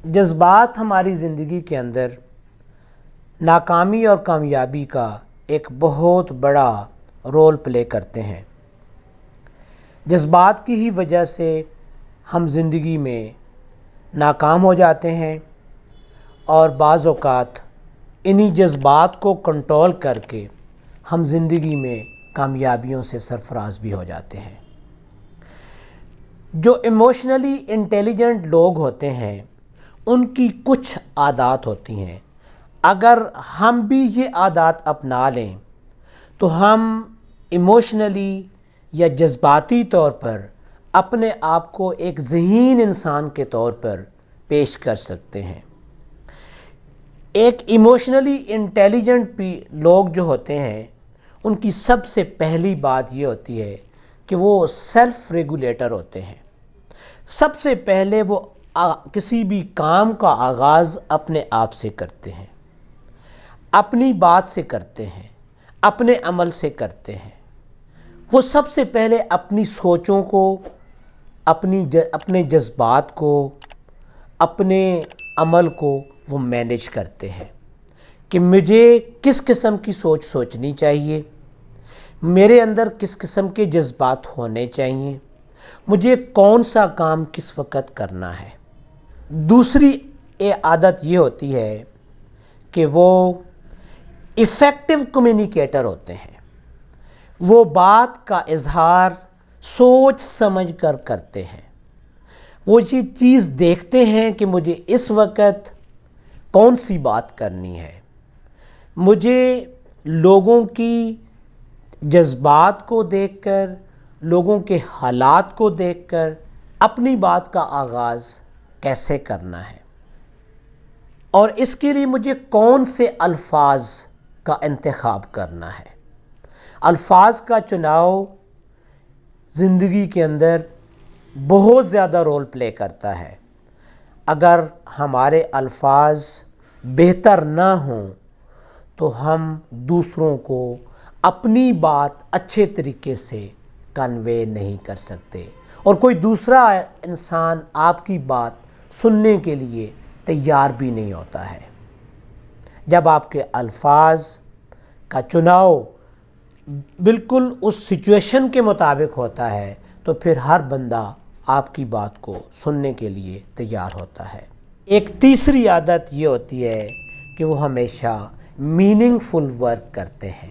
جذبات ہماری زندگی کے اندر ناکامی اور کامیابی کا ایک بہت بڑا رول پلے کرتے ہیں۔ جذبات کی ہی وجہ سے ہم زندگی میں ناکام ہو جاتے ہیں اور بعض اوقات انہی جذبات کو کنٹرول کر کے ہم زندگی میں کامیابیوں سے سرفراز بھی ہو جاتے ہیں۔ جو ایموشنلی انٹیلیجنٹ لوگ ہوتے ہیں ان کی کچھ عادات ہوتی ہیں، اگر ہم بھی یہ عادات اپنا لیں تو ہم ایموشنلی یا جذباتی طور پر اپنے آپ کو ایک ذہین انسان کے طور پر پیش کر سکتے ہیں۔ ایک ایموشنلی انٹیلیجنٹ لوگ جو ہوتے ہیں ان کی سب سے پہلی بات یہ ہوتی ہے کہ وہ سیلف ریگولیٹر ہوتے ہیں۔ سب سے پہلے وہ کسی بھی کام کا آغاز اپنے آپ سے کرتے ہیں، اپنی بات سے کرتے ہیں، اپنے عمل سے کرتے ہیں۔ وہ سب سے پہلے اپنی سوچوں کو، اپنے جذبات کو، اپنے عمل کو وہ مینیج کرتے ہیں کہ مجھے کس قسم کی سوچ سوچنی چاہیے، میرے اندر کس قسم کے جذبات ہونے چاہیے، مجھے کون سا کام کس وقت کرنا ہے۔ دوسری عادت یہ ہوتی ہے کہ وہ ایفیکٹو کمیونیکیٹر ہوتے ہیں۔ وہ بات کا اظہار سوچ سمجھ کر کرتے ہیں۔ وہ یہ چیز دیکھتے ہیں کہ مجھے اس وقت کون سی بات کرنی ہے، مجھے لوگوں کی جذبات کو دیکھ کر، لوگوں کے حالات کو دیکھ کر اپنی بات کا آغاز کیسے کرنا ہے، اور اس کے لیے مجھے کون سے الفاظ کا انتخاب کرنا ہے۔ الفاظ کا چناؤ زندگی کے اندر بہت زیادہ رول پلے کرتا ہے۔ اگر ہمارے الفاظ بہتر نہ ہوں تو ہم دوسروں کو اپنی بات اچھے طریقے سے کنوے نہیں کر سکتے، اور کوئی دوسرا انسان آپ کی بات سننے کے لیے تیار بھی نہیں ہوتا ہے۔ جب آپ کے الفاظ کا چناؤ بالکل اس سچویشن کے مطابق ہوتا ہے تو پھر ہر بندہ آپ کی بات کو سننے کے لیے تیار ہوتا ہے۔ ایک تیسری عادت یہ ہوتی ہے کہ وہ ہمیشہ میننگ فل ورک کرتے ہیں۔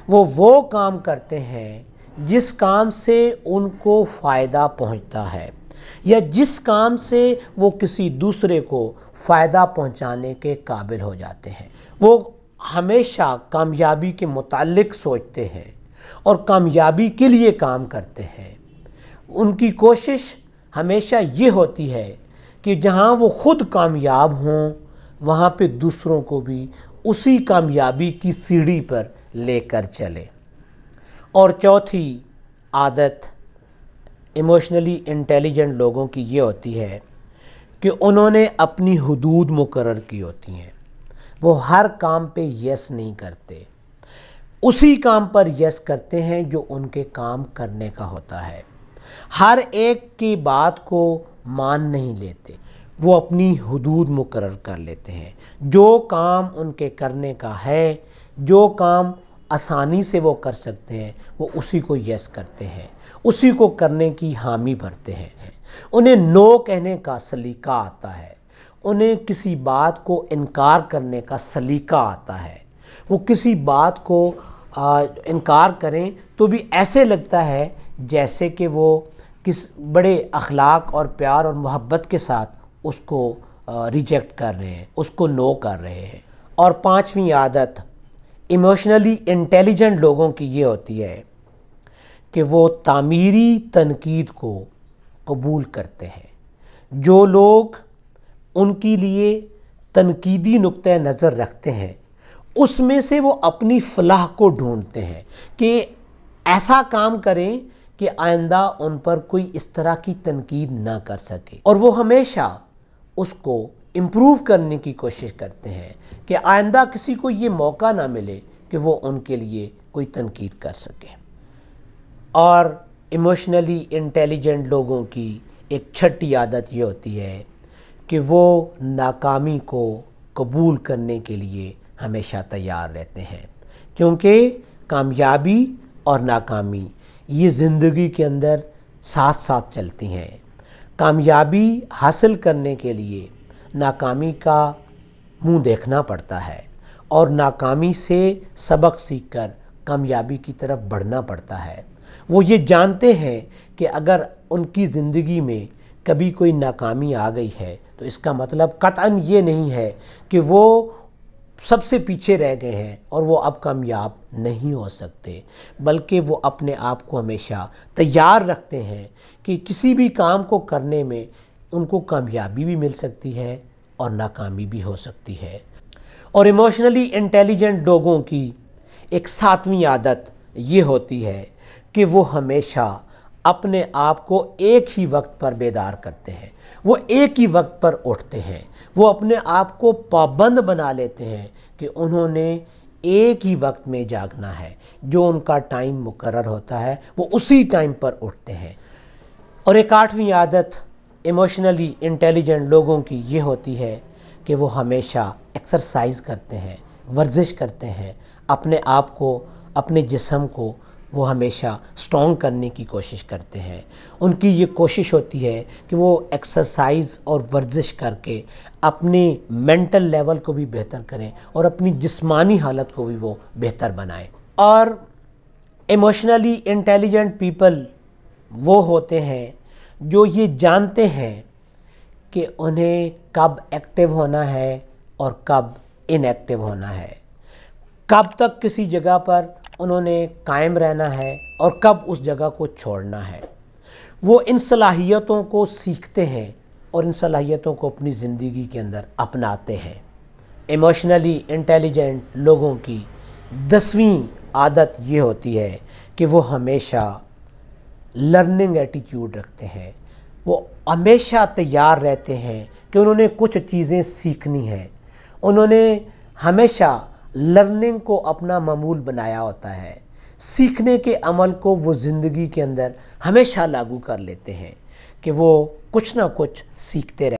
وہ کام کرتے ہیں جس کام سے ان کو فائدہ پہنچتا ہے، یا جس کام سے وہ کسی دوسرے کو فائدہ پہنچانے کے قابل ہو جاتے ہیں۔ وہ ہمیشہ کامیابی کے متعلق سوچتے ہیں اور کامیابی کے لیے کام کرتے ہیں۔ ان کی کوشش ہمیشہ یہ ہوتی ہے کہ جہاں وہ خود کامیاب ہوں وہاں پہ دوسروں کو بھی اسی کامیابی کی سیڑھی پر لے کر چلے۔ اور چوتھی عادت ایموشنلی انٹیلیجنٹ لوگوں کی یہ ہوتی ہے کہ انہوں نے اپنی حدود مقرر کی ہوتی ہیں۔ وہ ہر کام پہ یس نہیں کرتے، اسی کام پر یس کرتے ہیں جو ان کے کام کرنے کا ہوتا ہے۔ ہر ایک کی بات کو مان نہیں لیتے، وہ اپنی حدود مقرر کر لیتے ہیں۔ جو کام ان کے کرنے کا ہے، جو کام آسانی سے وہ کر سکتے ہیں، وہ اسی کو یس کرتے ہیں، اسی کو کرنے کی حامی بھرتے ہیں۔ انہیں نو کہنے کا سلیقہ آتا ہے، انہیں کسی بات کو انکار کرنے کا سلیقہ آتا ہے۔ وہ کسی بات کو انکار کریں تو بھی ایسے لگتا ہے جیسے کہ وہ کس بڑے اخلاق اور پیار اور محبت کے ساتھ اس کو ریجیکٹ کر رہے ہیں، اس کو نو کر رہے ہیں۔ اور پانچویں عادت ایموشنلی انٹیلیجنٹ لوگوں کی یہ ہوتی ہے کہ وہ تعمیری تنقید کو قبول کرتے ہیں۔ جو لوگ ان کے لیے تنقیدی نقطہ نظر رکھتے ہیں اس میں سے وہ اپنی فلاح کو ڈھونڈتے ہیں کہ ایسا کام کریں کہ آئندہ ان پر کوئی اس طرح کی تنقید نہ کر سکے، اور وہ ہمیشہ اس کو امپروو کرنے کی کوشش کرتے ہیں کہ آئندہ کسی کو یہ موقع نہ ملے کہ وہ ان کے لیے کوئی تنقید کر سکے۔ اور ایموشنلی انٹیلیجنٹ لوگوں کی ایک چھٹی عادت یہ ہوتی ہے کہ وہ ناکامی کو قبول کرنے کے لیے ہمیشہ تیار رہتے ہیں، کیونکہ کامیابی اور ناکامی یہ زندگی کے اندر ساتھ ساتھ چلتی ہیں۔ کامیابی حاصل کرنے کے لیے ناکامی کا منہ دیکھنا پڑتا ہے، اور ناکامی سے سبق سیکھ کر کامیابی کی طرف بڑھنا پڑتا ہے۔ وہ یہ جانتے ہیں کہ اگر ان کی زندگی میں کبھی کوئی ناکامی آ گئی ہے تو اس کا مطلب قطعاً یہ نہیں ہے کہ وہ سب سے پیچھے رہ گئے ہیں اور وہ اب کامیاب نہیں ہو سکتے، بلکہ وہ اپنے آپ کو ہمیشہ تیار رکھتے ہیں کہ کسی بھی کام کو کرنے میں ان کو کامیابی بھی مل سکتی ہے اور ناکامی بھی ہو سکتی ہے۔ اور ایموشنلی انٹیلیجنٹ لوگوں کی ایک ساتویں عادت یہ ہوتی ہے کہ وہ ہمیشہ اپنے آپ کو ایک ہی وقت پر بیدار کرتے ہیں، وہ ایک ہی وقت پر اٹھتے ہیں، وہ اپنے آپ کو پابند بنا لیتے ہیں کہ انہوں نے ایک ہی وقت میں جاگنا ہے، جو ان کا ٹائم مقرر ہوتا ہے وہ اسی ٹائم پر اٹھتے ہیں۔ اور ایک 8ویں عادت ایموشنلی انٹیلیجنٹ لوگوں کی یہ ہوتی ہے کہ وہ ہمیشہ ایکسرسائز کرتے ہیں، ورزش کرتے ہیں، اپنے آپ کو، اپنے جسم کو وہ ہمیشہ سٹرونگ کرنے کی کوشش کرتے ہیں۔ ان کی یہ کوشش ہوتی ہے کہ وہ ایکسرسائز اور ورزش کر کے اپنی مینٹل لیول کو بھی بہتر کریں اور اپنی جسمانی حالت کو بھی وہ بہتر بنائیں۔ اور ایموشنلی انٹیلیجنٹ پیپل وہ ہوتے ہیں جو یہ جانتے ہیں کہ انہیں کب ایکٹیو ہونا ہے اور کب ان ایکٹیو ہونا ہے، کب تک کسی جگہ پر انہوں نے قائم رہنا ہے اور کب اس جگہ کو چھوڑنا ہے۔ وہ ان صلاحیتوں کو سیکھتے ہیں اور ان صلاحیتوں کو اپنی زندگی کے اندر اپناتے ہیں۔ ایموشنلی انٹیلیجنٹ لوگوں کی 10ویں عادت یہ ہوتی ہے کہ وہ ہمیشہ لرننگ ایٹیٹیوڈ رکھتے ہیں، وہ ہمیشہ تیار رہتے ہیں کہ انہوں نے کچھ چیزیں سیکھنی ہیں، انہوں نے ہمیشہ لرننگ کو اپنا معمول بنایا ہوتا ہے، سیکھنے کے عمل کو وہ زندگی کے اندر ہمیشہ لاگو کر لیتے ہیں کہ وہ کچھ نہ کچھ سیکھتے رہتے ہیں۔